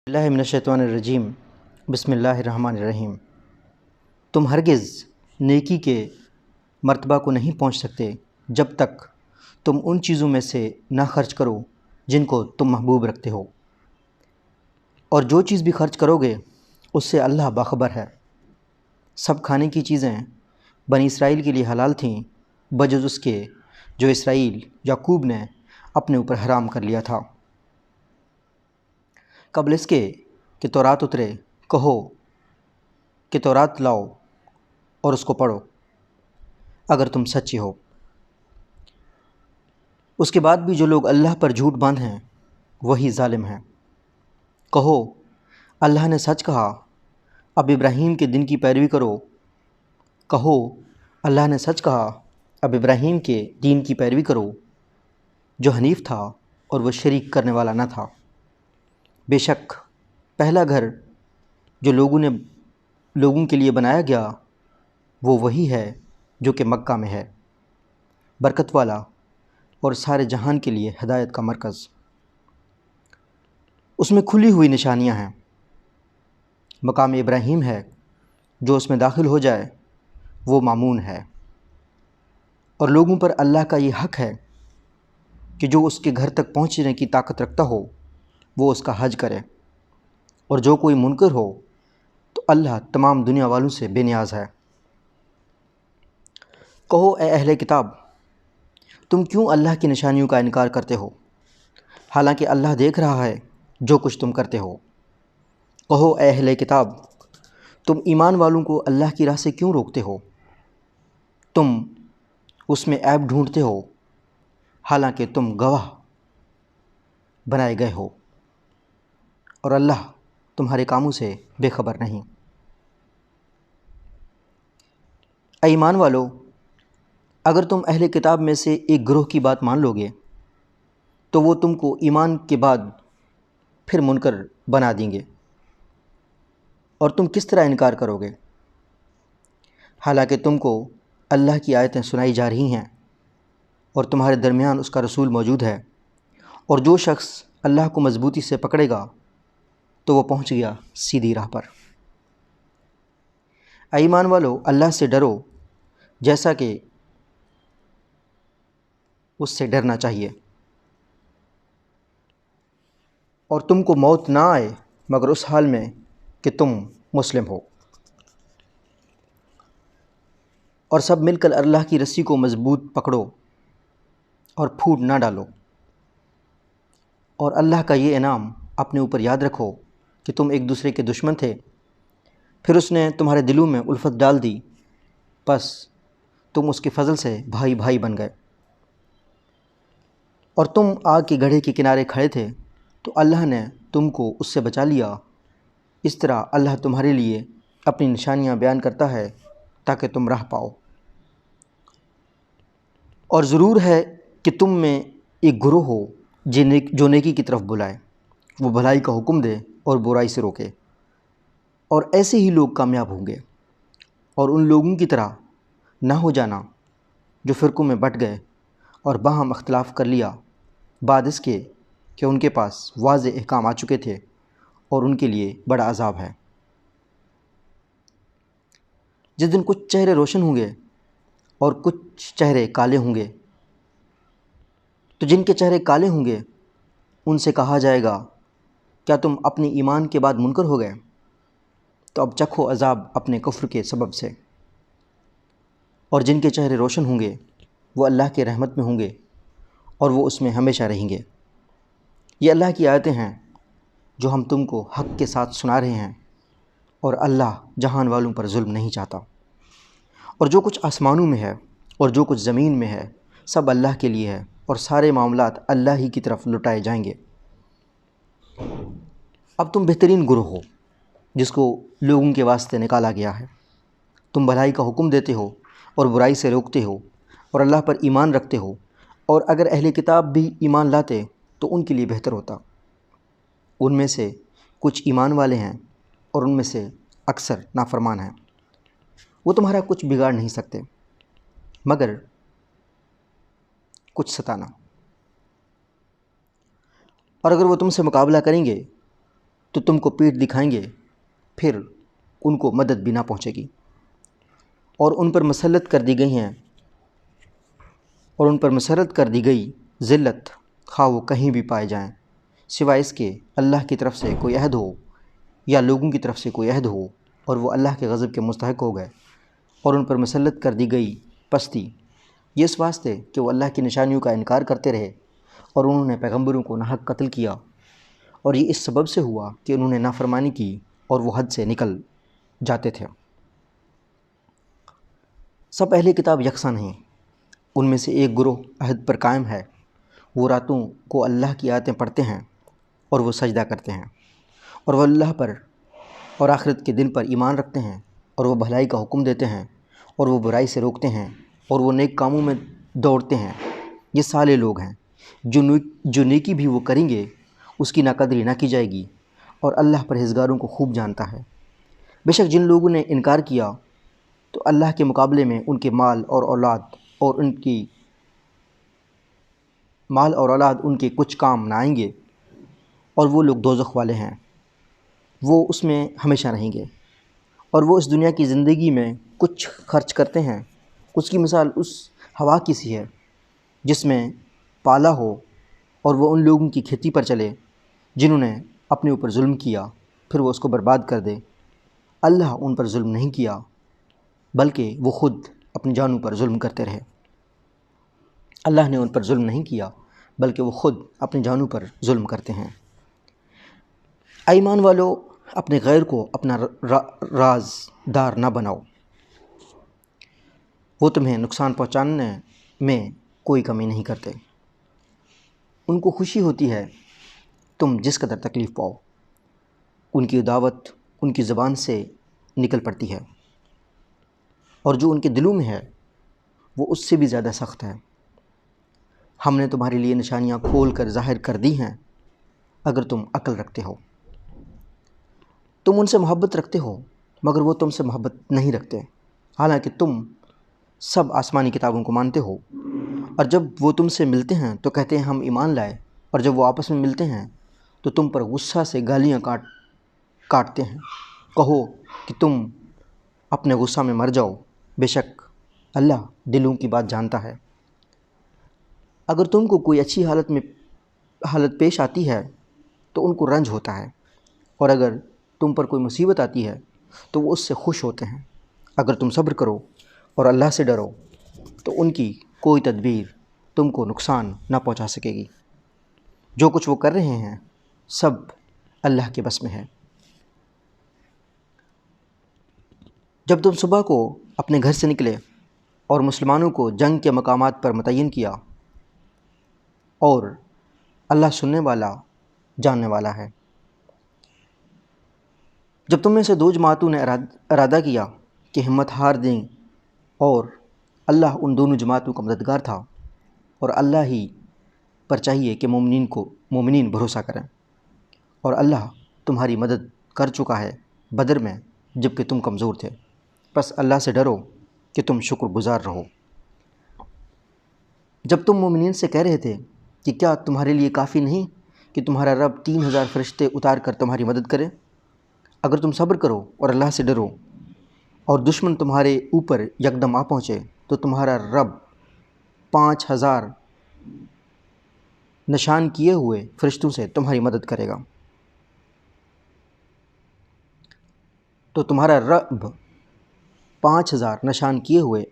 اللہ من الشیطان الرجیم بسم اللہ الرحمن الرحیم۔ تم ہرگز نیکی کے مرتبہ کو نہیں پہنچ سکتے جب تک تم ان چیزوں میں سے نہ خرچ کرو جن کو تم محبوب رکھتے ہو، اور جو چیز بھی خرچ کرو گے اس سے اللہ باخبر ہے۔ سب کھانے کی چیزیں بنی اسرائیل کے لیے حلال تھیں بجز اس کے جو اسرائیل یعقوب نے اپنے اوپر حرام کر لیا تھا۔ قبل اس کے کہ تورات اترے کہو کہ تورات لاؤ اور اس کو پڑھو اگر تم سچے ہو۔ اس کے بعد بھی جو لوگ اللہ پر جھوٹ باندھیں وہی ظالم ہیں۔ کہو اللہ نے سچ کہا، اب ابراہیم کے دین کی پیروی کرو۔ کہو اللہ نے سچ کہا، اب ابراہیم کے دین کی پیروی کرو جو حنیف تھا اور وہ شریک کرنے والا نہ تھا۔ بے شک پہلا گھر جو لوگوں کے لیے بنایا گیا وہ وہی ہے جو کہ مکہ میں ہے، برکت والا اور سارے جہان کے لیے ہدایت کا مرکز۔ اس میں کھلی ہوئی نشانیاں ہیں۔ مقام ابراہیم ہے، جو اس میں داخل ہو جائے وہ مامون ہے، اور لوگوں پر اللہ کا یہ حق ہے کہ جو اس کے گھر تک پہنچنے کی طاقت رکھتا ہو وہ اس کا حج کرے، اور جو کوئی منکر ہو تو اللہ تمام دنیا والوں سے بے نیاز ہے۔ کہو اے اہل کتاب، تم کیوں اللہ کی نشانیوں کا انکار کرتے ہو، حالانکہ اللہ دیکھ رہا ہے جو کچھ تم کرتے ہو۔ کہو اے اہل کتاب، تم ایمان والوں کو اللہ کی راہ سے کیوں روکتے ہو، تم اس میں عیب ڈھونڈتے ہو حالانکہ تم گواہ بنائے گئے ہو، اور اللہ تمہارے کاموں سے بے خبر نہیں۔ اے ایمان والو، اگر تم اہل کتاب میں سے ایک گروہ کی بات مان لو گے تو وہ تم کو ایمان کے بعد پھر منکر بنا دیں گے، اور تم کس طرح انکار کرو گے حالانکہ تم کو اللہ کی آیتیں سنائی جا رہی ہیں اور تمہارے درمیان اس کا رسول موجود ہے، اور جو شخص اللہ کو مضبوطی سے پکڑے گا تو وہ پہنچ گیا سیدھی راہ پر۔ اے ایمان والو، اللہ سے ڈرو جیسا کہ اس سے ڈرنا چاہیے، اور تم کو موت نہ آئے مگر اس حال میں کہ تم مسلم ہو، اور سب مل کر اللہ کی رسی کو مضبوط پکڑو اور پھوٹ نہ ڈالو، اور اللہ کا یہ انعام اپنے اوپر یاد رکھو کہ تم ایک دوسرے کے دشمن تھے، پھر اس نے تمہارے دلوں میں الفت ڈال دی، پس تم اس کے فضل سے بھائی بھائی بن گئے۔ اور تم آگ کے گڑھے کے کنارے کھڑے تھے تو اللہ نے تم کو اس سے بچا لیا۔ اس طرح اللہ تمہارے لیے اپنی نشانیاں بیان کرتا ہے تاکہ تم راہ پاؤ۔ اور ضرور ہے کہ تم میں ایک گروہ ہو جو نیکی کی طرف بلائے، وہ بھلائی کا حکم دے اور برائی سے روکے، اور ایسے ہی لوگ کامیاب ہوں گے۔ اور ان لوگوں کی طرح نہ ہو جانا جو فرقوں میں بٹ گئے اور باہم اختلاف کر لیا بعد اس کے کہ ان کے پاس واضح احکام آ چکے تھے، اور ان کے لیے بڑا عذاب ہے۔ جس دن کچھ چہرے روشن ہوں گے اور کچھ چہرے کالے ہوں گے، تو جن کے چہرے کالے ہوں گے ان سے کہا جائے گا کیا تم اپنے ایمان کے بعد منکر ہو گئے؟ تو اب چکھو عذاب اپنے کفر کے سبب سے۔ اور جن کے چہرے روشن ہوں گے وہ اللہ کے رحمت میں ہوں گے اور وہ اس میں ہمیشہ رہیں گے۔ یہ اللہ کی آیتیں ہیں جو ہم تم کو حق کے ساتھ سنا رہے ہیں، اور اللہ جہان والوں پر ظلم نہیں چاہتا۔ اور جو کچھ آسمانوں میں ہے اور جو کچھ زمین میں ہے سب اللہ کے لیے ہے، اور سارے معاملات اللہ ہی کی طرف لوٹائے جائیں گے۔ اب تم بہترین گروہ ہو جس کو لوگوں کے واسطے نکالا گیا ہے۔ تم بھلائی کا حکم دیتے ہو اور برائی سے روکتے ہو، اور اللہ پر ایمان رکھتے ہو، اور اگر اہل کتاب بھی ایمان لاتے تو ان کے لیے بہتر ہوتا۔ ان میں سے کچھ ایمان والے ہیں اور ان میں سے اکثر نافرمان ہیں۔ وہ تمہارا کچھ بگاڑ نہیں سکتے مگر کچھ ستانا، اور اگر وہ تم سے مقابلہ کریں گے تو تم کو پیٹھ دکھائیں گے، پھر ان کو مدد بھی نہ پہنچے گی، اور ان پر مسلط کر دی گئی ذلت، خواہ وہ کہیں بھی پائے جائیں، سوائے اس کے اللہ کی طرف سے کوئی عہد ہو یا لوگوں کی طرف سے کوئی عہد ہو اور وہ اللہ کے غضب کے مستحق ہو گئے، اور ان پر مسلط کر دی گئی پستی، یہ اس واسطے کہ وہ اللہ کی نشانیوں کا انکار کرتے رہے اور انہوں نے پیغمبروں کو ناحق قتل کیا، اور یہ اس سبب سے ہوا کہ انہوں نے نافرمانی کی اور وہ حد سے نکل جاتے تھے۔ سب اہل کتاب یکساں نہیں، ان میں سے ایک گروہ عہد پر قائم ہے، وہ راتوں کو اللہ کی آیتیں پڑھتے ہیں اور وہ سجدہ کرتے ہیں، اور وہ اللہ پر اور آخرت کے دن پر ایمان رکھتے ہیں، اور وہ بھلائی کا حکم دیتے ہیں اور وہ برائی سے روکتے ہیں، اور وہ نیک کاموں میں دوڑتے ہیں۔ یہ سالے لوگ ہیں، جو نیکی بھی وہ کریں گے اس کی ناقدری نہ کی جائے گی، اور اللہ پرہیزگاروں کو خوب جانتا ہے۔ بے شک جن لوگوں نے انکار کیا تو اللہ کے مقابلے میں ان کے مال اور اولاد ان کے کچھ کام نہ آئیں گے، اور وہ لوگ دوزخ والے ہیں، وہ اس میں ہمیشہ رہیں گے۔ اور وہ اس دنیا کی زندگی میں کچھ خرچ کرتے ہیں، اس کی مثال اس ہوا کی سی ہے جس میں پالا ہو، اور وہ ان لوگوں کی کھیتی پر چلے جنہوں نے اپنے اوپر ظلم کیا، پھر وہ اس کو برباد کر دے۔ اللہ ان پر ظلم نہیں کیا بلکہ وہ خود اپنی جانوں پر ظلم کرتے رہے۔ اللہ نے ان پر ظلم نہیں کیا بلکہ وہ خود اپنی جانوں پر ظلم کرتے ہیں۔ اے ایمان والو، اپنے غیر کو اپنا رازدار نہ بناؤ، وہ تمہیں نقصان پہنچانے میں کوئی کمی نہیں کرتے، ان کو خوشی ہوتی ہے تم جس قدر تکلیف پاؤ، ان کی دعوت ان کی زبان سے نکل پڑتی ہے، اور جو ان کے دلوں میں ہے وہ اس سے بھی زیادہ سخت ہے۔ ہم نے تمہارے لیے نشانیاں کھول کر ظاہر کر دی ہیں اگر تم عقل رکھتے ہو۔ تم ان سے محبت رکھتے ہو مگر وہ تم سے محبت نہیں رکھتے، حالانکہ تم سب آسمانی کتابوں کو مانتے ہو، اور جب وہ تم سے ملتے ہیں تو کہتے ہیں ہم ایمان لائے، اور جب وہ آپس میں ملتے ہیں تو تم پر غصہ سے گالیاں کاٹتے ہیں۔ کہو کہ تم اپنے غصہ میں مر جاؤ، بے شک اللہ دلوں کی بات جانتا ہے۔ اگر تم کو کوئی اچھی حالت پیش آتی ہے تو ان کو رنج ہوتا ہے، اور اگر تم پر کوئی مصیبت آتی ہے تو وہ اس سے خوش ہوتے ہیں۔ اگر تم صبر کرو اور اللہ سے ڈرو تو ان کی کوئی تدبیر تم کو نقصان نہ پہنچا سکے گی۔ جو کچھ وہ کر رہے ہیں سب اللہ کے بس میں ہے۔ جب تم صبح کو اپنے گھر سے نکلے اور مسلمانوں کو جنگ کے مقامات پر متعین کیا، اور اللہ سننے والا جاننے والا ہے، جب تم میں سے دو جماعتوں نے ارادہ کیا کہ ہمت ہار دیں، اور اللہ ان دونوں جماعتوں کا مددگار تھا، اور اللہ ہی پر چاہیے کہ مومنین بھروسہ کریں، اور اللہ تمہاری مدد کر چکا ہے بدر میں جب کہ تم کمزور تھے، پس اللہ سے ڈرو کہ تم شکر گزار رہو۔ جب تم مومنین سے کہہ رہے تھے کہ کیا تمہارے لیے کافی نہیں کہ تمہارا رب 3000 فرشتے اتار کر تمہاری مدد کرے؟ اگر تم صبر کرو اور اللہ سے ڈرو اور دشمن تمہارے اوپر یکدم آ پہنچے تو تمہارا رب 5000 نشان کیے ہوئے فرشتوں سے تمہاری مدد کرے گا۔ تو تمہارا رب 5000 نشان کیے ہوئے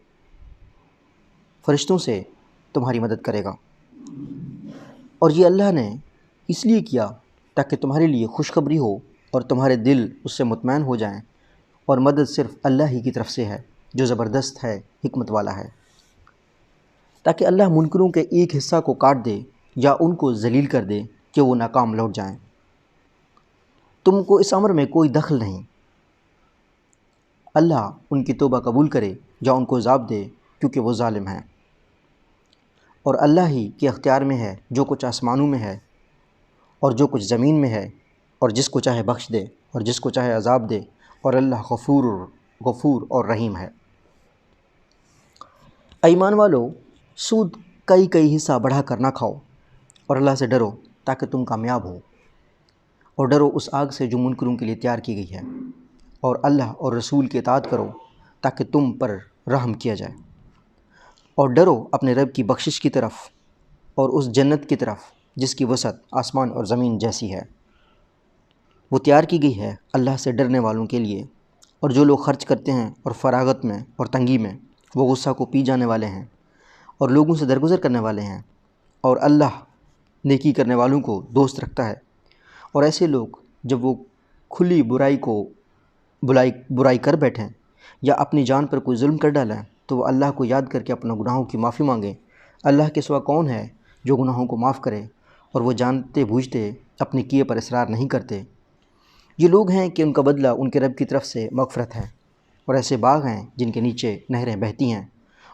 فرشتوں سے تمہاری مدد کرے گا، اور یہ اللہ نے اس لیے کیا تاکہ تمہارے لیے خوشخبری ہو اور تمہارے دل اس سے مطمئن ہو جائیں، اور مدد صرف اللہ ہی کی طرف سے ہے جو زبردست ہے، حکمت والا ہے، تاکہ اللہ منکروں کے ایک حصہ کو کاٹ دے یا ان کو ذلیل کر دے کہ وہ ناکام لوٹ جائیں۔ تم کو اس امر میں کوئی دخل نہیں، اللہ ان کی توبہ قبول کرے یا ان کو عذاب دے کیونکہ وہ ظالم ہیں، اور اللہ ہی کے اختیار میں ہے جو کچھ آسمانوں میں ہے اور جو کچھ زمین میں ہے، اور جس کو چاہے بخش دے اور جس کو چاہے عذاب دے، اور اللہ غفور اور رحیم ہے۔ ایمان والو، سود کئی حصہ بڑھا کر نہ کھاؤ، اور اللہ سے ڈرو تاکہ تم کامیاب ہو۔ اور ڈرو اس آگ سے جو منکروں کے لیے تیار کی گئی ہے، اور اللہ اور رسول کی اطاعت کرو تاکہ تم پر رحم کیا جائے، اور ڈرو اپنے رب کی بخشش کی طرف اور اس جنت کی طرف جس کی وسعت آسمان اور زمین جیسی ہے، وہ تیار کی گئی ہے اللہ سے ڈرنے والوں کے لیے۔ اور جو لوگ خرچ کرتے ہیں اور فراغت میں اور تنگی میں، وہ غصہ کو پی جانے والے ہیں اور لوگوں سے درگزر کرنے والے ہیں، اور اللہ نیکی کرنے والوں کو دوست رکھتا ہے۔ اور ایسے لوگ جب وہ کھلی برائی کر بیٹھیں یا اپنی جان پر کوئی ظلم کر ڈالیں تو وہ اللہ کو یاد کر کے اپنے گناہوں کی معافی مانگیں۔ اللہ کے سوا کون ہے جو گناہوں کو معاف کرے، اور وہ جانتے بوجھتے اپنے کیے پر اصرار نہیں کرتے۔ یہ لوگ ہیں کہ ان کا بدلہ ان کے رب کی طرف سے مغفرت ہے، اور ایسے باغ ہیں جن کے نیچے نہریں بہتی ہیں،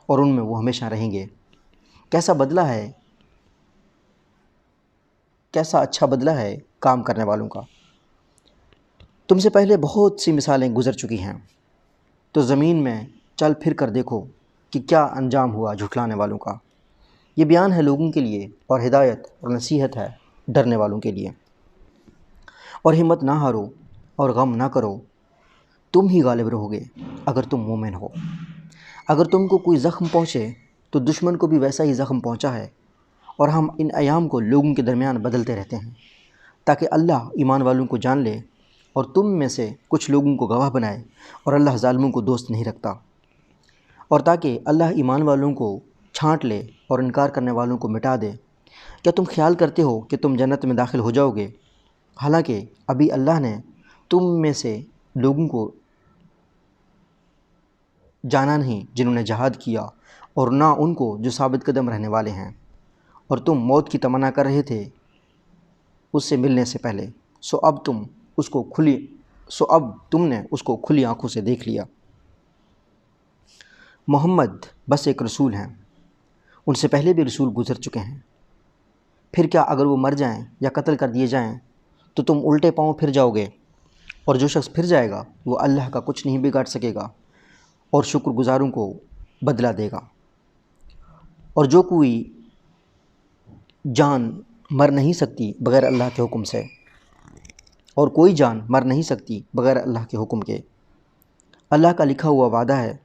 اور ان میں وہ ہمیشہ رہیں گے۔ کیسا بدلہ ہے، کیسا اچھا بدلہ ہے کام کرنے والوں کا۔ تم سے پہلے بہت سی مثالیں گزر چکی ہیں، تو زمین میں چل پھر کر دیکھو کہ کیا انجام ہوا جھٹلانے والوں کا۔ یہ بیان ہے لوگوں کے لیے، اور ہدایت اور نصیحت ہے ڈرنے والوں کے لیے۔ اور ہمت نہ ہارو اور غم نہ کرو، تم ہی غالب رہو گے اگر تم مومن ہو۔ اگر تم کو کوئی زخم پہنچے تو دشمن کو بھی ویسا ہی زخم پہنچا ہے، اور ہم ان ایام کو لوگوں کے درمیان بدلتے رہتے ہیں تاکہ اللہ ایمان والوں کو جان لے اور تم میں سے کچھ لوگوں کو گواہ بنائے، اور اللہ ظالموں کو دوست نہیں رکھتا، اور تاکہ اللہ ایمان والوں کو چھانٹ لے اور انکار کرنے والوں کو مٹا دے۔ کیا تم خیال کرتے ہو کہ تم جنت میں داخل ہو جاؤ گے، حالانکہ ابھی اللہ نے تم میں سے لوگوں کو جانا نہیں جنہوں نے جہاد کیا، اور نہ ان کو جو ثابت قدم رہنے والے ہیں، اور تم موت کی تمنا کر رہے تھے اس سے ملنے سے پہلے، سو اب تم نے اس کو کھلی آنکھوں سے دیکھ لیا۔ محمد بس ایک رسول ہیں، ان سے پہلے بھی رسول گزر چکے ہیں۔ پھر کیا اگر وہ مر جائیں یا قتل کر دیے جائیں تو تم الٹے پاؤں پھر جاؤ گے؟ اور جو شخص پھر جائے گا وہ اللہ کا کچھ نہیں بگاڑ سکے گا، اور شکر گزاروں کو بدلہ دے گا۔ اور جو کوئی جان مر نہیں سکتی بغیر اللہ کے حکم سے، اور کوئی جان مر نہیں سکتی بغیر اللہ کے حکم کے۔ اللہ کا لکھا ہوا وعدہ ہے،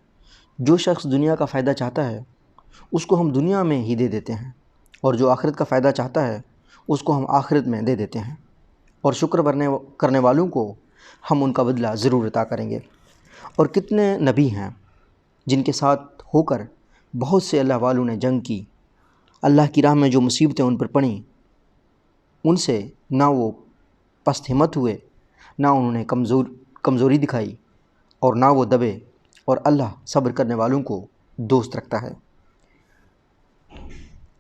جو شخص دنیا کا فائدہ چاہتا ہے اس کو ہم دنیا میں ہی دے دیتے ہیں، اور جو آخرت کا فائدہ چاہتا ہے اس کو ہم آخرت میں دے دیتے ہیں، اور شکر کرنے والوں کو ہم ان کا بدلہ ضرور عطا کریں گے۔ اور کتنے نبی ہیں جن کے ساتھ ہو کر بہت سے اللہ والوں نے جنگ کی، اللہ کی راہ میں جو مصیبتیں ان پر پڑیں ان سے نہ وہ پست ہمت ہوئے، نہ انہوں نے کمزوری دکھائی، اور نہ وہ دبے، اور اللہ صبر کرنے والوں کو دوست رکھتا ہے۔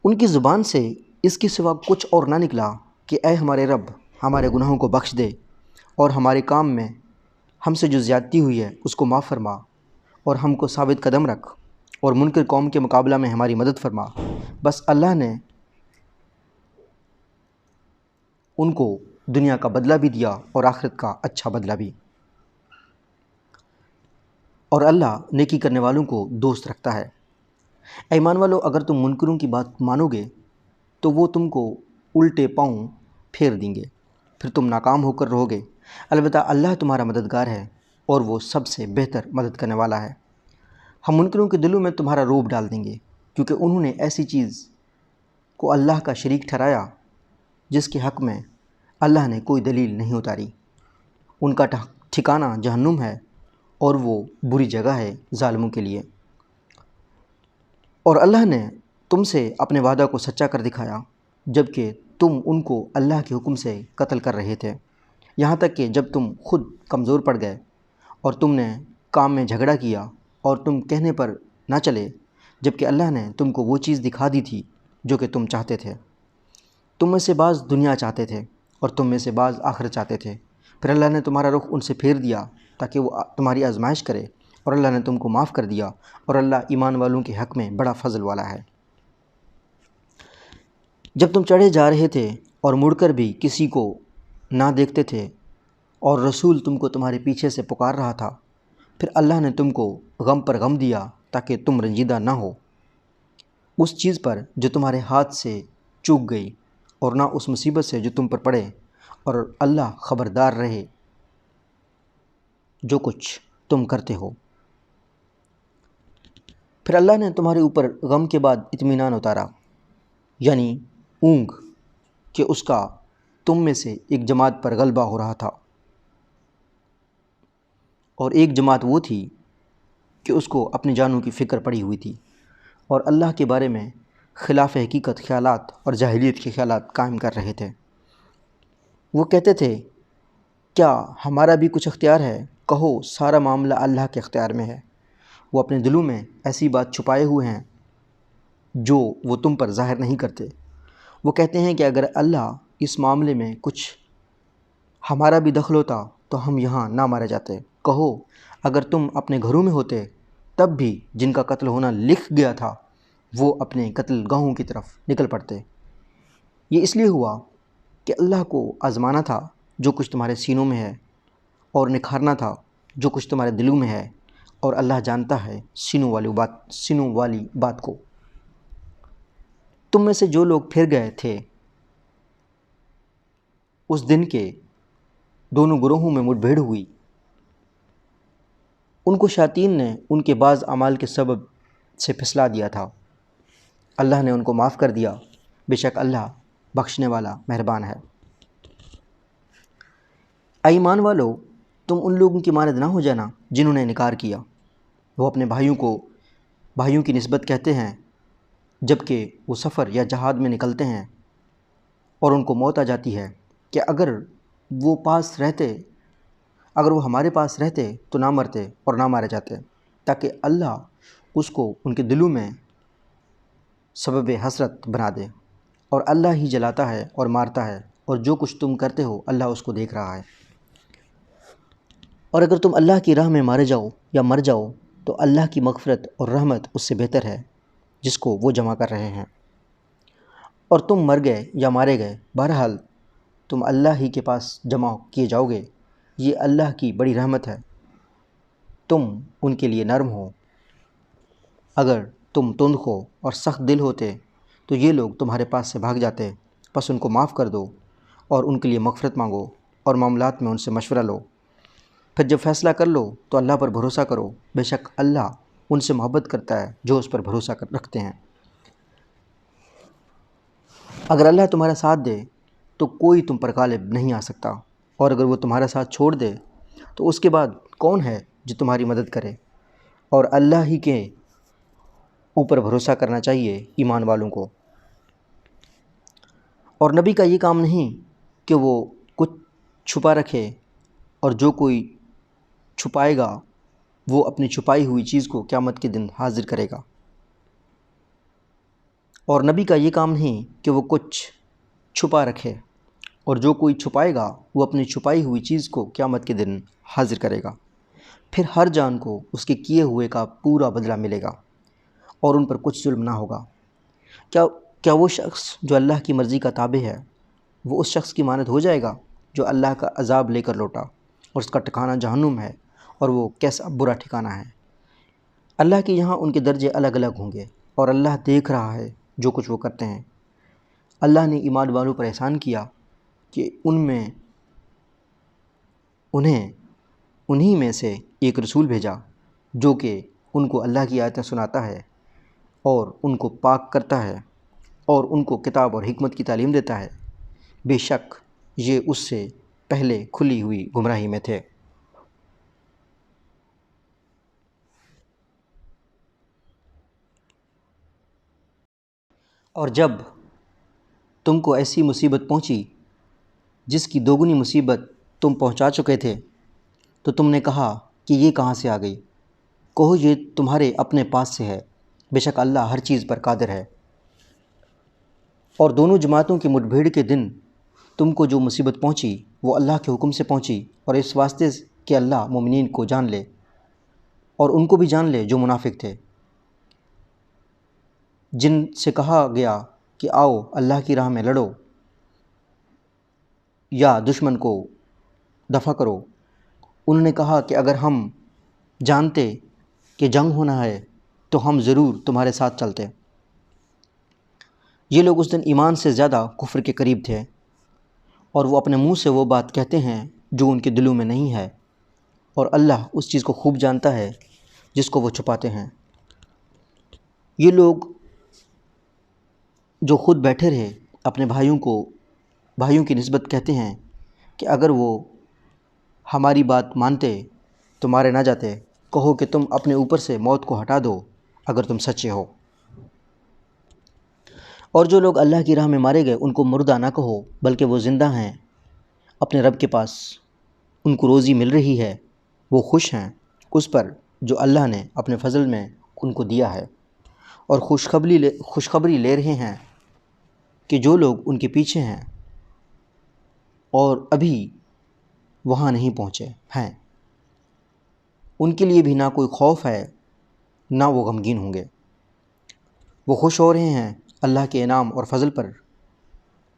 ان کی زبان سے اس کے سوا کچھ اور نہ نکلا کہ اے ہمارے رب، ہمارے گناہوں کو بخش دے، اور ہمارے کام میں ہم سے جو زیادتی ہوئی ہے اس کو معاف فرما، اور ہم کو ثابت قدم رکھ، اور منکر قوم کے مقابلہ میں ہماری مدد فرما۔ بس اللہ نے ان کو دنیا کا بدلہ بھی دیا اور آخرت کا اچھا بدلہ بھی۔ اور اللہ نیکی کرنے والوں کو دوست رکھتا ہے۔ اے ایمان والو، اگر تم منکروں کی بات مانو گے تو وہ تم کو الٹے پاؤں پھیر دیں گے، پھر تم ناکام ہو کر رہو گے۔ البتہ اللہ تمہارا مددگار ہے، اور وہ سب سے بہتر مدد کرنے والا ہے۔ ہم منکروں کے دلوں میں تمہارا روب ڈال دیں گے، کیونکہ انہوں نے ایسی چیز کو اللہ کا شریک ٹھہرایا جس کے حق میں اللہ نے کوئی دلیل نہیں اتاری۔ ان کا ٹھکانہ جہنم ہے، اور وہ بری جگہ ہے ظالموں کے لیے۔ اور اللہ نے تم سے اپنے وعدہ کو سچا کر دکھایا، جبکہ تم ان کو اللہ کے حکم سے قتل کر رہے تھے، یہاں تک کہ جب تم خود کمزور پڑ گئے اور تم نے کام میں جھگڑا کیا اور تم کہنے پر نہ چلے، جبکہ اللہ نے تم کو وہ چیز دکھا دی تھی جو کہ تم چاہتے تھے۔ تم میں سے بعض دنیا چاہتے تھے اور تم میں سے بعض آخرت چاہتے تھے، پھر اللہ نے تمہارا رخ ان سے پھیر دیا تاکہ وہ تمہاری آزمائش کرے، اور اللہ نے تم کو معاف کر دیا، اور اللہ ایمان والوں کے حق میں بڑا فضل والا ہے۔ جب تم چڑھے جا رہے تھے اور مڑ کر بھی کسی کو نہ دیکھتے تھے، اور رسول تم کو تمہارے پیچھے سے پکار رہا تھا، پھر اللہ نے تم کو غم پر غم دیا تاکہ تم رنجیدہ نہ ہو اس چیز پر جو تمہارے ہاتھ سے چوک گئی، اور نہ اس مصیبت سے جو تم پر پڑے، اور اللہ خبردار رہے جو کچھ تم کرتے ہو۔ پھر اللہ نے تمہارے اوپر غم کے بعد اطمینان اتارا، یعنی اونگ، کہ اس کا تم میں سے ایک جماعت پر غلبہ ہو رہا تھا، اور ایک جماعت وہ تھی کہ اس کو اپنی جانوں کی فکر پڑی ہوئی تھی اور اللہ کے بارے میں خلاف حقیقت خیالات اور جاہلیت کے خیالات قائم کر رہے تھے۔ وہ کہتے تھے کیا ہمارا بھی کچھ اختیار ہے؟ کہو سارا معاملہ اللہ کے اختیار میں ہے۔ وہ اپنے دلوں میں ایسی بات چھپائے ہوئے ہیں جو وہ تم پر ظاہر نہیں کرتے۔ وہ کہتے ہیں کہ اگر اللہ اس معاملے میں کچھ ہمارا بھی دخل ہوتا تو ہم یہاں نہ مارے جاتے۔ کہو اگر تم اپنے گھروں میں ہوتے تب بھی جن کا قتل ہونا لکھ گیا تھا وہ اپنے قتل گاہوں کی طرف نکل پڑتے۔ یہ اس لیے ہوا کہ اللہ کو آزمانا تھا جو کچھ تمہارے سینوں میں ہے، اور نکھارنا تھا جو کچھ تمہارے دلوں میں ہے، اور اللہ جانتا ہے سینوں والی بات کو۔ تم میں سے جو لوگ پھر گئے تھے اس دن کے دونوں گروہوں میں مٹ بھیڑ ہوئی، ان کو شیاطین نے ان کے بعض اعمال کے سبب سے پھسلا دیا تھا۔ اللہ نے ان کو معاف کر دیا، بے شک اللہ بخشنے والا مہربان ہے۔ اے ایمان والو، تم ان لوگوں کی مانند نہ ہو جانا جنہوں نے انکار کیا۔ وہ اپنے بھائیوں کی نسبت کہتے ہیں جبکہ وہ سفر یا جہاد میں نکلتے ہیں اور ان کو موت آ جاتی ہے کہ اگر وہ ہمارے پاس رہتے تو نہ مرتے اور نہ مارے جاتے، تاکہ اللہ اس کو ان کے دلوں میں سبب حسرت بنا دے۔ اور اللہ ہی جلاتا ہے اور مارتا ہے، اور جو کچھ تم کرتے ہو اللہ اس کو دیکھ رہا ہے۔ اور اگر تم اللہ کی راہ میں مارے جاؤ یا مر جاؤ تو اللہ کی مغفرت اور رحمت اس سے بہتر ہے جس کو وہ جمع کر رہے ہیں۔ اور تم مر گئے یا مارے گئے، بہرحال تم اللہ ہی کے پاس جمع کیے جاؤ گے۔ یہ اللہ کی بڑی رحمت ہے، تم ان کے لیے نرم ہو۔ اگر تم تند ہو اور سخت دل ہوتے تو یہ لوگ تمہارے پاس سے بھاگ جاتے، پس ان کو معاف کر دو اور ان کے لیے مغفرت مانگو اور معاملات میں ان سے مشورہ لو۔ پھر جب فیصلہ کر لو تو اللہ پر بھروسہ کرو، بے شک اللہ ان سے محبت کرتا ہے جو اس پر بھروسہ رکھتے ہیں۔ اگر اللہ تمہارا ساتھ دے تو کوئی تم پر غالب نہیں آ سکتا، اور اگر وہ تمہارا ساتھ چھوڑ دے تو اس کے بعد کون ہے جو تمہاری مدد کرے؟ اور اللہ ہی کے اوپر بھروسہ کرنا چاہیے ایمان والوں کو۔ اور نبی کا یہ کام نہیں کہ وہ کچھ چھپا رکھے، اور جو کوئی چھپائے گا وہ اپنی چھپائی ہوئی چیز کو قیامت کے دن حاضر کرے گا۔ اور نبی کا یہ کام نہیں کہ وہ کچھ چھپا رکھے، اور جو کوئی چھپائے گا وہ اپنی چھپائی ہوئی چیز کو قیامت کے دن حاضر کرے گا۔ پھر ہر جان کو اس کے کیے ہوئے کا پورا بدلہ ملے گا، اور ان پر کچھ ظلم نہ ہوگا۔ کیا وہ شخص جو اللہ کی مرضی کا تابع ہے وہ اس شخص کی مانند ہو جائے گا جو اللہ کا عذاب لے کر لوٹا اور اس کا ٹھکانہ جہنم ہے، اور وہ کیسا برا ٹھکانہ ہے۔ اللہ کے یہاں ان کے درجے الگ الگ ہوں گے، اور اللہ دیکھ رہا ہے جو کچھ وہ کرتے ہیں۔ اللہ نے ایمان والوں پر احسان کیا کہ انہی میں سے ایک رسول بھیجا جو کہ ان کو اللہ کی آیتیں سناتا ہے اور ان کو پاک کرتا ہے اور ان کو کتاب اور حکمت کی تعلیم دیتا ہے۔ بے شک یہ اس سے پہلے کھلی ہوئی گمراہی میں تھے۔ اور جب تم کو ایسی مصیبت پہنچی جس کی دوگنی مصیبت تم پہنچا چکے تھے تو تم نے کہا کہ یہ کہاں سے آ گئی؟ کہو یہ تمہارے اپنے پاس سے ہے، بے شک اللہ ہر چیز پر قادر ہے۔ اور دونوں جماعتوں کی مٹ بھیڑ کے دن تم کو جو مصیبت پہنچی وہ اللہ کے حکم سے پہنچی، اور اس واسطے کہ اللہ مومنین کو جان لے اور ان کو بھی جان لے جو منافق تھے، جن سے کہا گیا کہ آؤ اللہ کی راہ میں لڑو یا دشمن کو دفع کرو۔ انہوں نے کہا کہ اگر ہم جانتے کہ جنگ ہونا ہے تو ہم ضرور تمہارے ساتھ چلتے۔ یہ لوگ اس دن ایمان سے زیادہ کفر کے قریب تھے، اور وہ اپنے منہ سے وہ بات کہتے ہیں جو ان کے دلوں میں نہیں ہے، اور اللہ اس چیز کو خوب جانتا ہے جس کو وہ چھپاتے ہیں۔ یہ لوگ جو خود بیٹھے رہے اپنے بھائیوں کی نسبت کہتے ہیں کہ اگر وہ ہماری بات مانتے تو مارے نہ جاتے، کہو کہ تم اپنے اوپر سے موت کو ہٹا دو اگر تم سچے ہو۔ اور جو لوگ اللہ کی راہ میں مارے گئے ان کو مردہ نہ کہو بلکہ وہ زندہ ہیں اپنے رب کے پاس، ان کو روزی مل رہی ہے، وہ خوش ہیں اس پر جو اللہ نے اپنے فضل میں ان کو دیا ہے، اور خوشخبری لے رہے ہیں کہ جو لوگ ان کے پیچھے ہیں اور ابھی وہاں نہیں پہنچے ہیں، ان کے لیے بھی نہ کوئی خوف ہے نہ وہ غمگین ہوں گے۔ وہ خوش ہو رہے ہیں اللہ کے انعام اور فضل پر،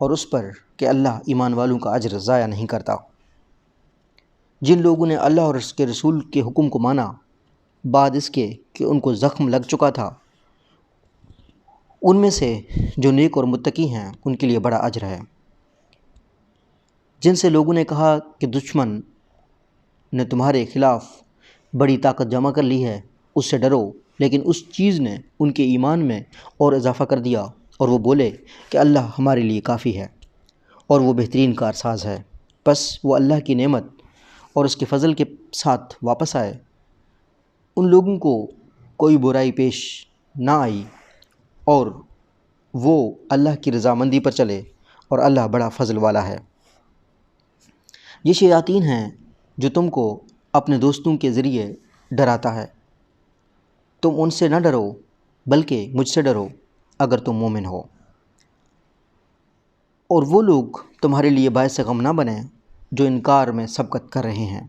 اور اس پر کہ اللہ ایمان والوں کا اجر ضائع نہیں کرتا۔ جن لوگوں نے اللہ اور اس کے رسول کے حکم کو مانا بعد اس کے کہ ان کو زخم لگ چکا تھا، ان میں سے جو نیک اور متقی ہیں ان کے لیے بڑا اجر ہے۔ جن سے لوگوں نے کہا کہ دشمن نے تمہارے خلاف بڑی طاقت جمع کر لی ہے، اس سے ڈرو، لیکن اس چیز نے ان کے ایمان میں اور اضافہ کر دیا، اور وہ بولے کہ اللہ ہمارے لیے کافی ہے اور وہ بہترین کارساز ہے۔ بس وہ اللہ کی نعمت اور اس کے فضل کے ساتھ واپس آئے، ان لوگوں کو کوئی برائی پیش نہ آئی، اور وہ اللہ کی رضامندی پر چلے، اور اللہ بڑا فضل والا ہے۔ یہ شیاطین ہیں جو تم کو اپنے دوستوں کے ذریعے ڈراتا ہے، تم ان سے نہ ڈرو بلکہ مجھ سے ڈرو اگر تم مومن ہو۔ اور وہ لوگ تمہارے لیے باعث غم نہ بنیں جو انکار میں سبقت کر رہے ہیں،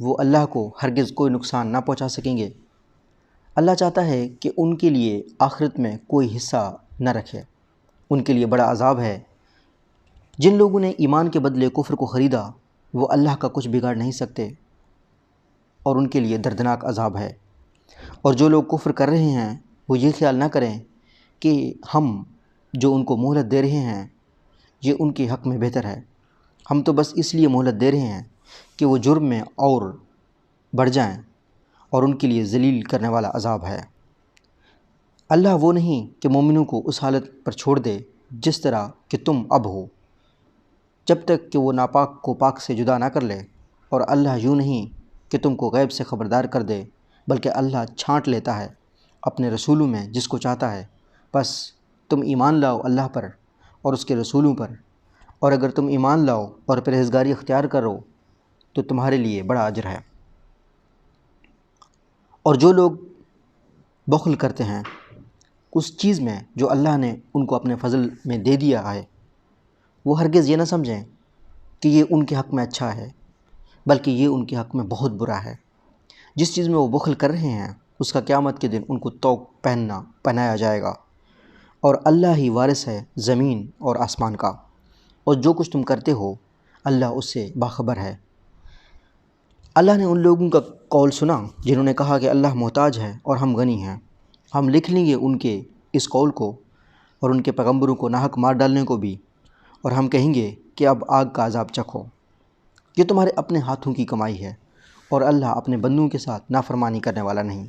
وہ اللہ کو ہرگز کوئی نقصان نہ پہنچا سکیں گے۔ اللہ چاہتا ہے کہ ان کے لیے آخرت میں کوئی حصہ نہ رکھے، ان کے لیے بڑا عذاب ہے۔ جن لوگوں نے ایمان کے بدلے کفر کو خریدا وہ اللہ کا کچھ بگاڑ نہیں سکتے، اور ان کے لیے دردناک عذاب ہے۔ اور جو لوگ کفر کر رہے ہیں وہ یہ خیال نہ کریں کہ ہم جو ان کو مہلت دے رہے ہیں یہ ان کے حق میں بہتر ہے، ہم تو بس اس لیے مہلت دے رہے ہیں کہ وہ جرم میں اور بڑھ جائیں، اور ان کے لیے ذلیل کرنے والا عذاب ہے۔ اللہ وہ نہیں کہ مومنوں کو اس حالت پر چھوڑ دے جس طرح کہ تم اب ہو، جب تک کہ وہ ناپاک کو پاک سے جدا نہ کر لے، اور اللہ یوں نہیں کہ تم کو غیب سے خبردار کر دے، بلکہ اللہ چھانٹ لیتا ہے اپنے رسولوں میں جس کو چاہتا ہے۔ بس تم ایمان لاؤ اللہ پر اور اس کے رسولوں پر، اور اگر تم ایمان لاؤ اور پرہیزگاری اختیار کرو تو تمہارے لیے بڑا اجر ہے۔ اور جو لوگ بخل کرتے ہیں اس چیز میں جو اللہ نے ان کو اپنے فضل میں دے دیا ہے، وہ ہرگز یہ نہ سمجھیں کہ یہ ان کے حق میں اچھا ہے، بلکہ یہ ان کے حق میں بہت برا ہے۔ جس چیز میں وہ بخل کر رہے ہیں اس کا قیامت کے دن ان کو طوق پہنایا جائے گا، اور اللہ ہی وارث ہے زمین اور آسمان کا، اور جو کچھ تم کرتے ہو اللہ اس سے باخبر ہے۔ اللہ نے ان لوگوں کا قول سنا جنہوں نے کہا کہ اللہ محتاج ہے اور ہم غنی ہیں، ہم لکھ لیں گے ان کے اس قول کو اور ان کے پیغمبروں کو ناحق مار ڈالنے کو بھی، اور ہم کہیں گے کہ اب آگ کا عذاب چکھو، یہ تمہارے اپنے ہاتھوں کی کمائی ہے، اور اللہ اپنے بندوں کے ساتھ نافرمانی کرنے والا نہیں۔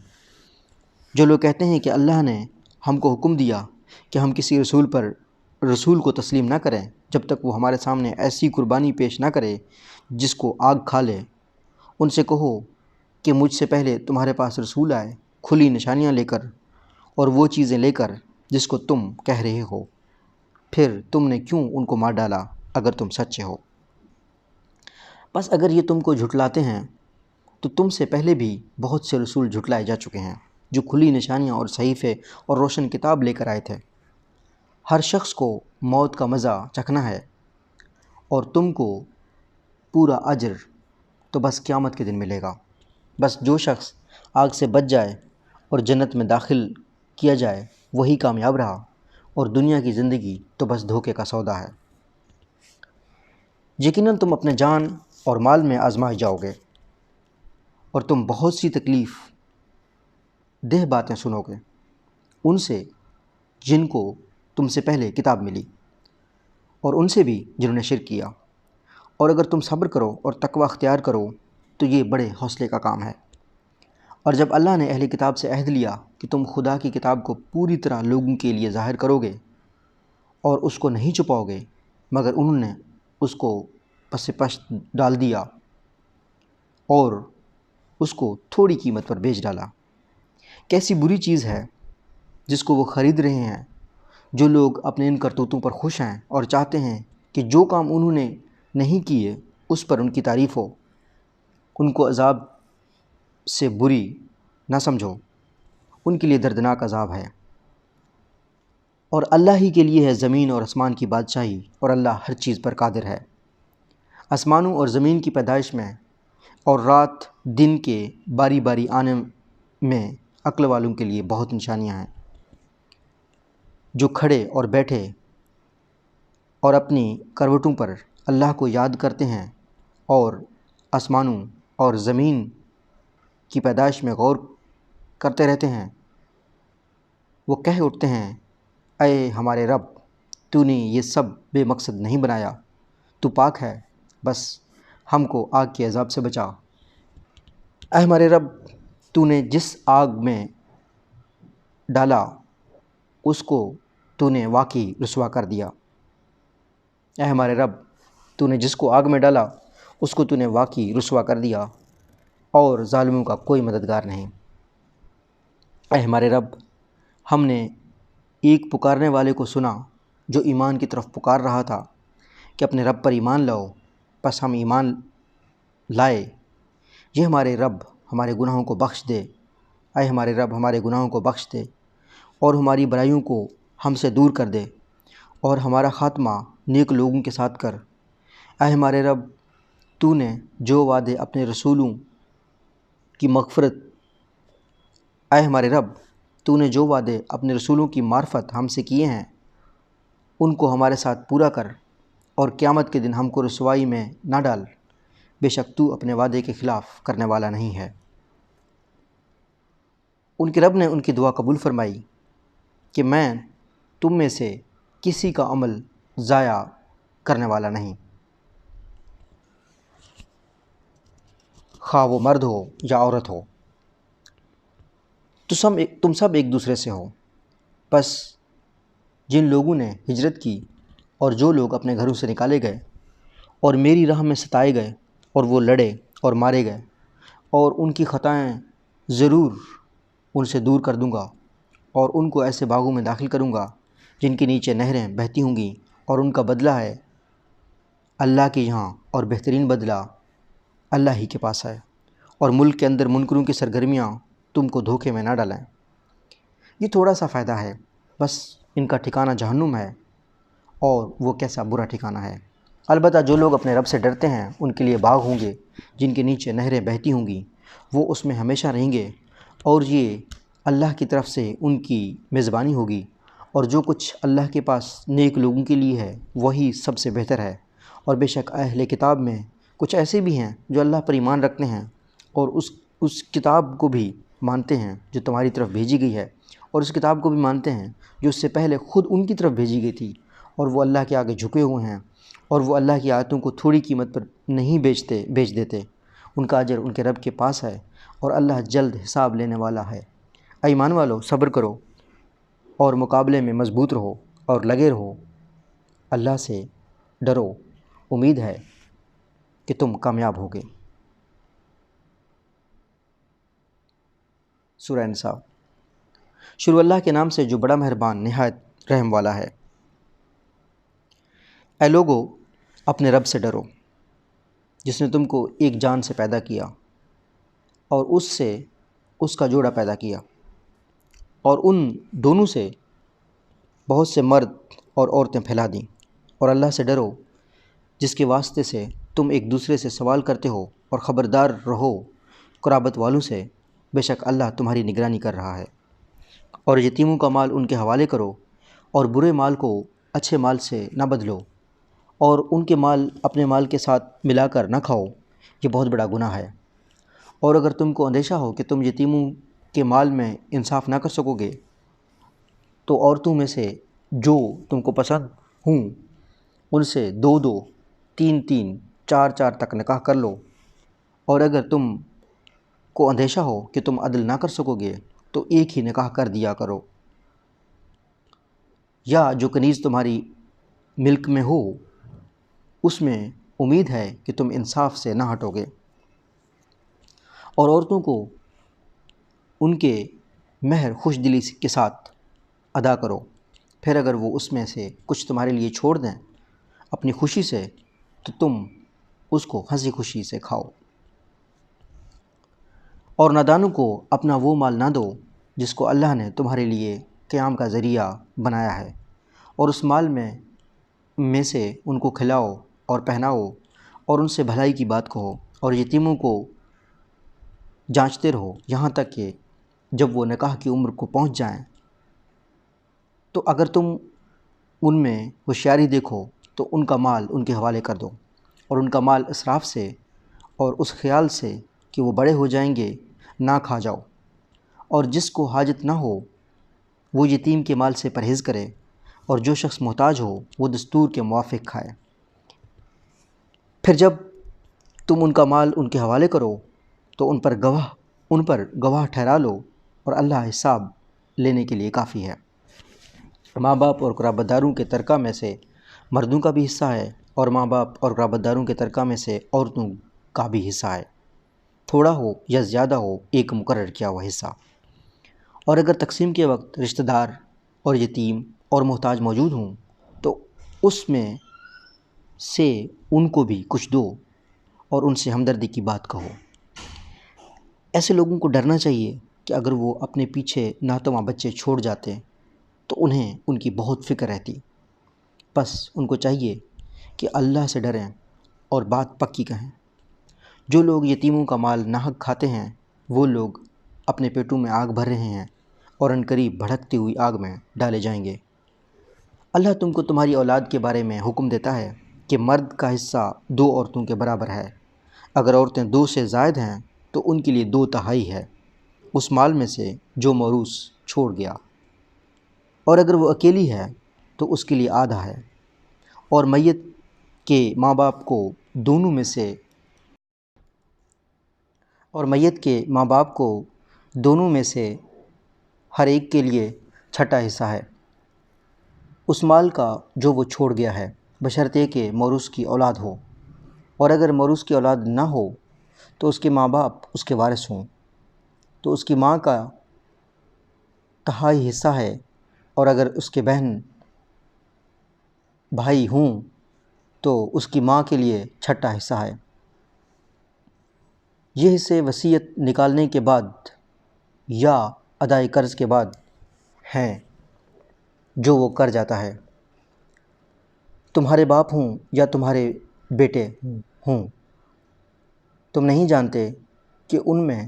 جو لوگ کہتے ہیں کہ اللہ نے ہم کو حکم دیا کہ ہم کسی رسول کو تسلیم نہ کریں جب تک وہ ہمارے سامنے ایسی قربانی پیش نہ کرے جس کو آگ کھا لے، ان سے کہو کہ مجھ سے پہلے تمہارے پاس رسول آئے کھلی نشانیاں لے کر اور وہ چیزیں لے کر جس کو تم کہہ رہے ہو، پھر تم نے کیوں ان کو مار ڈالا اگر تم سچے ہو؟ بس اگر یہ تم کو جھٹلاتے ہیں تو تم سے پہلے بھی بہت سے رسول جھٹلائے جا چکے ہیں جو کھلی نشانیاں اور صحیفے اور روشن کتاب لے کر آئے تھے۔ ہر شخص کو موت کا مزہ چکھنا ہے، اور تم کو پورا اجر تو بس قیامت کے دن ملے گا۔ بس جو شخص آگ سے بچ جائے اور جنت میں داخل کیا جائے وہی کامیاب رہا، اور دنیا کی زندگی تو بس دھوکے کا سودا ہے۔ یقیناً تم اپنے جان اور مال میں آزمائے جاؤ گے، اور تم بہت سی تکلیف دہ باتیں سنو گے ان سے جن کو تم سے پہلے کتاب ملی، اور ان سے بھی جنہوں نے شرک کیا، اور اگر تم صبر کرو اور تقوی اختیار کرو تو یہ بڑے حوصلے کا کام ہے۔ اور جب اللہ نے اہل کتاب سے عہد لیا کہ تم خدا کی کتاب کو پوری طرح لوگوں کے لیے ظاہر کرو گے اور اس کو نہیں چھپاؤ گے، مگر انہوں نے اس کو پس پشت ڈال دیا اور اس کو تھوڑی قیمت پر بیچ ڈالا۔ کیسی بری چیز ہے جس کو وہ خرید رہے ہیں۔ جو لوگ اپنے ان کرتوتوں پر خوش ہیں اور چاہتے ہیں کہ جو کام انہوں نے نہیں کیے اس پر ان کی تعریف ہو، ان کو عذاب سے بری نہ سمجھو، ان کے لیے دردناک عذاب ہے۔ اور اللہ ہی کے لیے ہے زمین اور آسمان کی بادشاہی، اور اللہ ہر چیز پر قادر ہے۔ آسمانوں اور زمین کی پیدائش میں اور رات دن کے باری باری آنے میں عقل والوں کے لیے بہت نشانیاں ہیں۔ جو کھڑے اور بیٹھے اور اپنی کروٹوں پر اللہ کو یاد کرتے ہیں اور آسمانوں اور زمین کی پیدائش میں غور کرتے رہتے ہیں، وہ کہہ اٹھتے ہیں، اے ہمارے رب، تو نے یہ سب بے مقصد نہیں بنایا، تو پاک ہے، بس ہم کو آگ کے عذاب سے بچا۔ اے ہمارے رب، تو نے جس آگ میں ڈالا اس کو تو نے واقعی رسوا کر دیا۔ اے ہمارے رب، تو نے جس کو آگ میں ڈالا اس کو تو نے واقعی رسوا کر دیا، اور ظالموں کا کوئی مددگار نہیں۔ اے ہمارے رب، ہم نے ایک پکارنے والے کو سنا جو ایمان کی طرف پکار رہا تھا کہ اپنے رب پر ایمان لاؤ، پس ہم ایمان لائے۔ یہ ہمارے رب ہمارے گناہوں کو بخش دے۔ اے ہمارے رب، ہمارے گناہوں کو بخش دے اور ہماری برائیوں کو ہم سے دور کر دے، اور ہمارا خاتمہ نیک لوگوں کے ساتھ کر۔ اے ہمارے رب، تو نے جو وعدے اپنے رسولوں کی مغفرت اے ہمارے رب، تو نے جو وعدے اپنے رسولوں کی معرفت ہم سے کیے ہیں ان کو ہمارے ساتھ پورا کر، اور قیامت کے دن ہم کو رسوائی میں نہ ڈال، بے شک تو اپنے وعدے کے خلاف کرنے والا نہیں ہے۔ ان کے رب نے ان کی دعا قبول فرمائی کہ میں تم میں سے کسی کا عمل ضائع کرنے والا نہیں، خواہ وہ مرد ہو یا عورت ہو، تم سب ایک دوسرے سے ہو۔ پس جن لوگوں نے ہجرت کی اور جو لوگ اپنے گھروں سے نکالے گئے اور میری راہ میں ستائے گئے اور وہ لڑے اور مارے گئے، اور ان کی خطائیں ضرور ان سے دور کر دوں گا، اور ان کو ایسے باغوں میں داخل کروں گا جن کے نیچے نہریں بہتی ہوں گی، اور ان کا بدلہ ہے اللہ کے یہاں، اور بہترین بدلہ اللہ ہی کے پاس ہے۔ اور ملک کے اندر منکروں کی سرگرمیاں تم کو دھوکے میں نہ ڈالیں۔ یہ تھوڑا سا فائدہ ہے، بس ان کا ٹھکانہ جہنم ہے، اور وہ کیسا برا ٹھکانہ ہے۔ البتہ جو لوگ اپنے رب سے ڈرتے ہیں ان کے لیے باغ ہوں گے جن کے نیچے نہریں بہتی ہوں گی، وہ اس میں ہمیشہ رہیں گے، اور یہ اللہ کی طرف سے ان کی میزبانی ہوگی۔ اور جو کچھ اللہ کے پاس نیک لوگوں کے لیے ہے وہی سب سے بہتر ہے۔ اور بے شک اہل کتاب میں کچھ ایسے بھی ہیں جو اللہ پر ایمان رکھتے ہیں اور اس کتاب کو بھی مانتے ہیں جو تمہاری طرف بھیجی گئی ہے، اور اس کتاب کو بھی مانتے ہیں جو اس سے پہلے خود ان کی طرف بھیجی گئی تھی، اور وہ اللہ کے آگے جھکے ہوئے ہیں، اور وہ اللہ کی آیتوں کو تھوڑی قیمت پر نہیں بیچ دیتے۔ ان کا اجر ان کے رب کے پاس ہے، اور اللہ جلد حساب لینے والا ہے۔ اے ایمان والو، صبر کرو اور مقابلے میں مضبوط رہو اور لگے رہو، اللہ سے ڈرو، امید ہے کہ تم کامیاب ہوگے۔ سورہ نساء۔ شروع اللہ کے نام سے جو بڑا مہربان نہایت رحم والا ہے۔ اے لوگو، اپنے رب سے ڈرو جس نے تم کو ایک جان سے پیدا کیا اور اس سے اس کا جوڑا پیدا کیا، اور ان دونوں سے بہت سے مرد اور عورتیں پھیلا دیں۔ اور اللہ سے ڈرو جس کے واسطے سے تم ایک دوسرے سے سوال کرتے ہو، اور خبردار رہو قرابت والوں سے، بے شک اللہ تمہاری نگرانی کر رہا ہے۔ اور یتیموں کا مال ان کے حوالے کرو، اور برے مال کو اچھے مال سے نہ بدلو، اور ان کے مال اپنے مال کے ساتھ ملا کر نہ کھاؤ، یہ بہت بڑا گناہ ہے۔ اور اگر تم کو اندیشہ ہو کہ تم یتیموں کے مال میں انصاف نہ کر سکو گے، تو عورتوں میں سے جو تم کو پسند ہوں ان سے 2 3 4 تک نکاح کر لو، اور اگر تم کو اندیشہ ہو کہ تم عدل نہ کر سکو گے تو ایک ہی نکاح کر دیا کرو، یا جو کنیز تمہاری ملک میں ہو اس میں امید ہے کہ تم انصاف سے نہ ہٹو گے، اور عورتوں کو ان کے مہر خوش دلی کے ساتھ ادا کرو، پھر اگر وہ اس میں سے کچھ تمہارے لیے چھوڑ دیں اپنی خوشی سے تو تم اس کو ہنسی خوشی سے کھاؤ، اور نادانوں کو اپنا وہ مال نہ دو جس کو اللہ نے تمہارے لیے قیام کا ذریعہ بنایا ہے، اور اس مال میں سے ان کو کھلاؤ اور پہناؤ اور ان سے بھلائی کی بات کہو، اور یتیموں کو جانچتے رہو یہاں تک کہ جب وہ نکاح کی عمر کو پہنچ جائیں، تو اگر تم ان میں ہوشیاری دیکھو تو ان کا مال ان کے حوالے کر دو، اور ان کا مال اسراف سے اور اس خیال سے کہ وہ بڑے ہو جائیں گے نہ کھا جاؤ، اور جس کو حاجت نہ ہو وہ یتیم کے مال سے پرہیز کرے، اور جو شخص محتاج ہو وہ دستور کے موافق کھائے۔ پھر جب تم ان کا مال ان کے حوالے کرو تو ان پر گواہ ٹھہرا لو، اور اللہ حساب لینے کے لیے کافی ہے۔ ماں باپ اور قرابت داروں کے ترکہ میں سے مردوں کا بھی حصہ ہے، اور ماں باپ اور قرابت داروں کے ترکہ میں سے عورتوں کا بھی حصہ ہے، تھوڑا ہو یا زیادہ ہو ایک مقرر کیا ہوا حصہ، اور اگر تقسیم کے وقت رشتہ دار اور یتیم اور محتاج موجود ہوں تو اس میں سے ان کو بھی کچھ دو اور ان سے ہمدردی کی بات کہو۔ ایسے لوگوں کو ڈرنا چاہیے کہ اگر وہ اپنے پیچھے ناتواں بچے چھوڑ جاتے تو انہیں ان کی بہت فکر رہتی، بس ان کو چاہیے کہ اللہ سے ڈریں اور بات پکی کہیں۔ جو لوگ یتیموں کا مال ناحق کھاتے ہیں وہ لوگ اپنے پیٹوں میں آگ بھر رہے ہیں اور عنقریب بھڑکتی ہوئی آگ میں ڈالے جائیں گے۔ اللہ تم کو تمہاری اولاد کے بارے میں حکم دیتا ہے کہ مرد کا حصہ 2 عورتوں کے برابر ہے، اگر عورتیں 2 سے زائد ہیں تو ان کے لیے 2/3 ہے اس مال میں سے جو موروث چھوڑ گیا، اور اگر وہ اکیلی ہے تو اس کے لیے آدھا ہے، اور میت کے ماں باپ کو دونوں میں سے ہر ایک کے لیے چھٹا حصہ ہے اس مال کا جو وہ چھوڑ گیا ہے، بشرطے کہ موروث کی اولاد ہو، اور اگر موروث کی اولاد نہ ہو تو اس کے ماں باپ اس کے وارث ہوں تو اس کی ماں کا 1/3 حصہ ہے، اور اگر اس کے بہن بھائی ہوں تو اس کی ماں کے لیے چھٹا حصہ ہے۔ یہ حصے وصیت نکالنے کے بعد یا ادائے قرض کے بعد ہیں جو وہ کر جاتا ہے، تمہارے باپ ہوں یا تمہارے بیٹے ہوں، تم نہیں جانتے کہ ان میں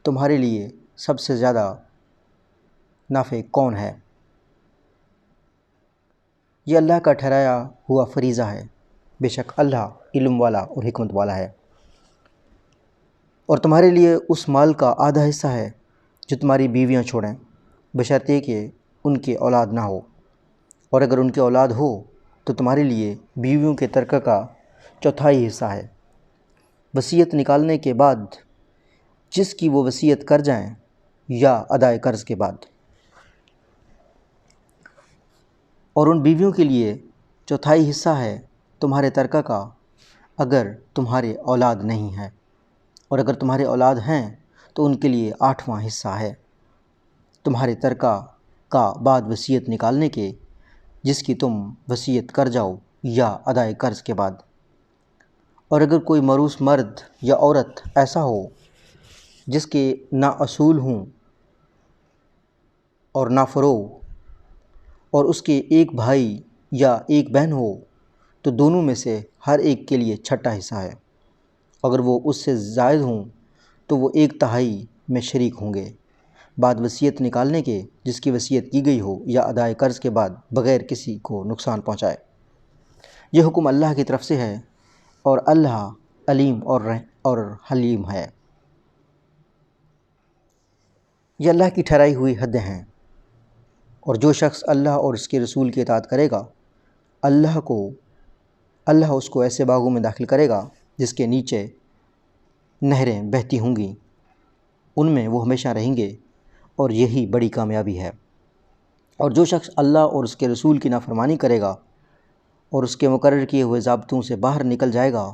تمہارے لیے سب سے زیادہ نافع کون ہے، یہ اللہ کا ٹھہرایا ہوا فریضہ ہے، بے شک اللہ علم والا اور حکمت والا ہے۔ اور تمہارے لیے اس مال کا آدھا حصہ ہے جو تمہاری بیویاں چھوڑیں، بشرطے کہ ان کے اولاد نہ ہو، اور اگر ان کے اولاد ہو تو تمہارے لیے بیویوں کے ترکہ کا 1/4 حصہ ہے، وصیت نکالنے کے بعد جس کی وہ وصیت کر جائیں یا ادائے قرض کے بعد، اور ان بیویوں کے لیے 1/4 حصہ ہے تمہارے ترکہ کا اگر تمہارے اولاد نہیں ہے، اور اگر تمہارے اولاد ہیں تو ان کے لیے 8واں حصہ ہے تمہارے ترکہ کا بعد وصیت نکالنے کے جس کی تم وصیت کر جاؤ یا ادائے قرض کے بعد، اور اگر کوئی موروث مرد یا عورت ایسا ہو جس کے نہ اصول ہوں اور نہ فروغ، اور اس کے ایک بھائی یا ایک بہن ہو تو دونوں میں سے ہر ایک کے لیے چھٹا حصہ ہے، اگر وہ اس سے زائد ہوں تو وہ 1/3 میں شریک ہوں گے بعد وصیت نکالنے کے جس کی وصیت کی گئی ہو یا ادائے قرض کے بعد بغیر کسی کو نقصان پہنچائے۔ یہ حکم اللہ کی طرف سے ہے اور اللہ علیم اور حلیم ہے۔ یہ اللہ کی ٹھہرائی ہوئی حدیں ہیں، اور جو شخص اللہ اور اس کے رسول کی اطاعت کرے گا اللہ کو اللہ اس کو ایسے باغوں میں داخل کرے گا جس کے نیچے نہریں بہتی ہوں گی، ان میں وہ ہمیشہ رہیں گے، اور یہی بڑی کامیابی ہے۔ اور جو شخص اللہ اور اس کے رسول کی نافرمانی کرے گا اور اس کے مقرر کیے ہوئے ضابطوں سے باہر نکل جائے گا،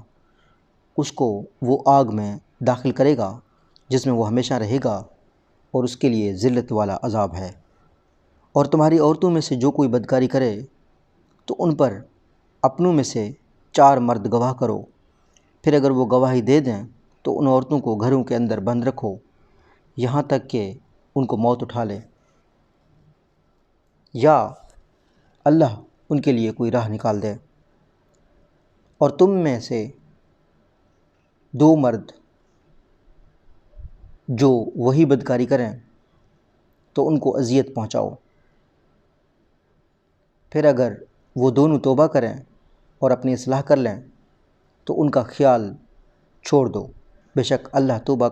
اس کو وہ آگ میں داخل کرے گا جس میں وہ ہمیشہ رہے گا، اور اس کے لیے ذلت والا عذاب ہے۔ اور تمہاری عورتوں میں سے جو کوئی بدکاری کرے تو ان پر اپنوں میں سے 4 مرد گواہ کرو، پھر اگر وہ گواہی دے دیں تو ان عورتوں کو گھروں کے اندر بند رکھو یہاں تک کہ ان کو موت اٹھا لے، یا اللہ ان کے لیے کوئی راہ نکال دے۔ اور تم میں سے 2 مرد جو وہی بدکاری کریں تو ان کو اذیت پہنچاؤ، پھر اگر وہ دونوں توبہ کریں اور اپنی اصلاح کر لیں تو ان کا خیال چھوڑ دو، بے شک اللہ توبہ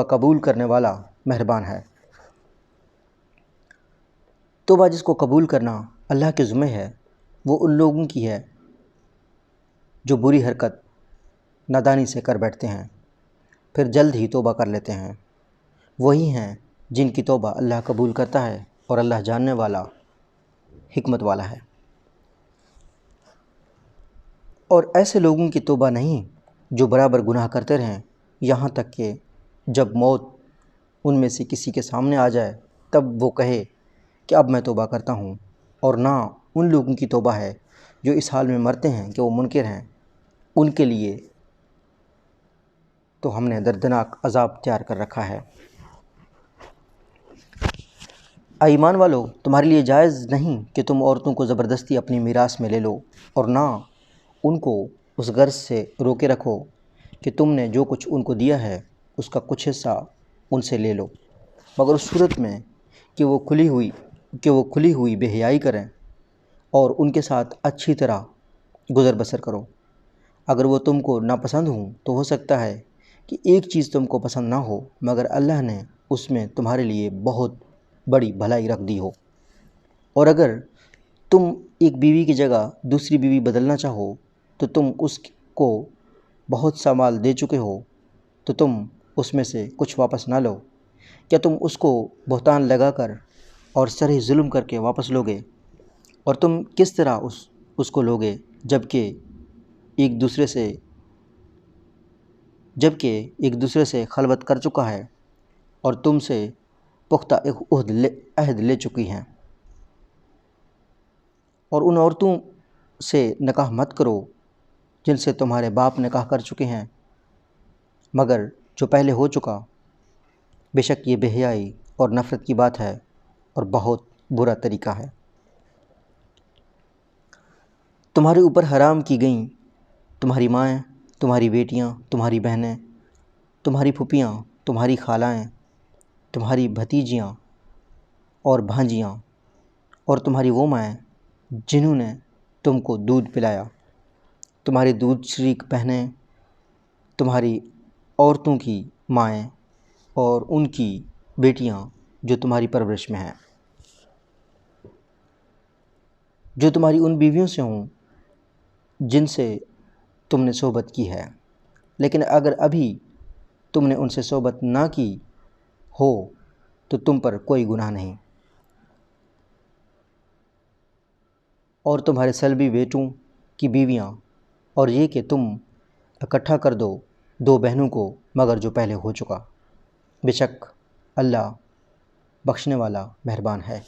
قبول کرنے والا مہربان ہے۔ توبہ جس کو قبول کرنا اللہ کے ذمہ ہے، وہ ان لوگوں کی ہے جو بری حرکت نادانی سے کر بیٹھتے ہیں پھر جلد ہی توبہ کر لیتے ہیں، وہی ہیں جن کی توبہ اللہ قبول کرتا ہے، اور اللہ جاننے والا حکمت والا ہے۔ اور ایسے لوگوں کی توبہ نہیں جو برابر گناہ کرتے رہیں یہاں تک کہ جب موت ان میں سے کسی کے سامنے آ جائے تب وہ کہے کہ اب میں توبہ کرتا ہوں، اور نہ ان لوگوں کی توبہ ہے جو اس حال میں مرتے ہیں کہ وہ منکر ہیں، ان کے لیے تو ہم نے دردناک عذاب تیار کر رکھا ہے۔ اے ایمان والو، تمہارے لیے جائز نہیں کہ تم عورتوں کو زبردستی اپنی میراث میں لے لو، اور نہ ان کو اس غرض سے روکے رکھو کہ تم نے جو کچھ ان کو دیا ہے اس کا کچھ حصہ ان سے لے لو، مگر اس صورت میں کہ وہ کھلی ہوئی بے حیائی کریں، اور ان کے ساتھ اچھی طرح گزر بسر کرو۔ اگر وہ تم کو ناپسند ہوں تو ہو سکتا ہے کہ ایک چیز تم کو پسند نہ ہو، مگر اللہ نے اس میں تمہارے لیے بہت بڑی بھلائی رکھ دی ہو۔ اور اگر تم ایک بیوی کی جگہ دوسری بیوی بدلنا چاہو تو تم اس کو بہت سا مال دے چکے ہو تو تم اس میں سے کچھ واپس نہ لو، کیا تم اس کو بہتان لگا کر اور سرِ ظلم کر کے واپس لوگے؟ اور تم کس طرح اس کو لوگے جبکہ ایک دوسرے سے خلوت کر چکا ہے اور تم سے پختہ عہد لے چکی ہیں؟ اور ان عورتوں سے نکاح مت کرو جن سے تمہارے باپ نکاح کر چکے ہیں، مگر جو پہلے ہو چکا، بے شک یہ بے حیائی اور نفرت کی بات ہے اور بہت برا طریقہ ہے۔ تمہارے اوپر حرام کی گئیں تمہاری مائیں، تمہاری بیٹیاں، تمہاری بہنیں، تمہاری پھوپھیاں، تمہاری خالائیں، تمہاری بھتیجیاں اور بھانجیاں، اور تمہاری وہ مائیں جنہوں نے تم کو دودھ پلایا، تمہاری دودھ شریک بہنیں، تمہاری عورتوں کی مائیں، اور ان کی بیٹیاں جو تمہاری پرورش میں ہیں، جو تمہاری ان بیویوں سے ہوں جن سے تم نے صحبت کی ہے، لیکن اگر ابھی تم نے ان سے صحبت نہ کی ہو تو تم پر کوئی گناہ نہیں۔ اور تمہارے سلبی بیٹوں کی بیویاں، اور یہ کہ تم اکٹھا کر دو 2 بہنوں کو مگر جو پہلے ہو چکا، بے شک اللہ بخشنے والا مہربان ہے۔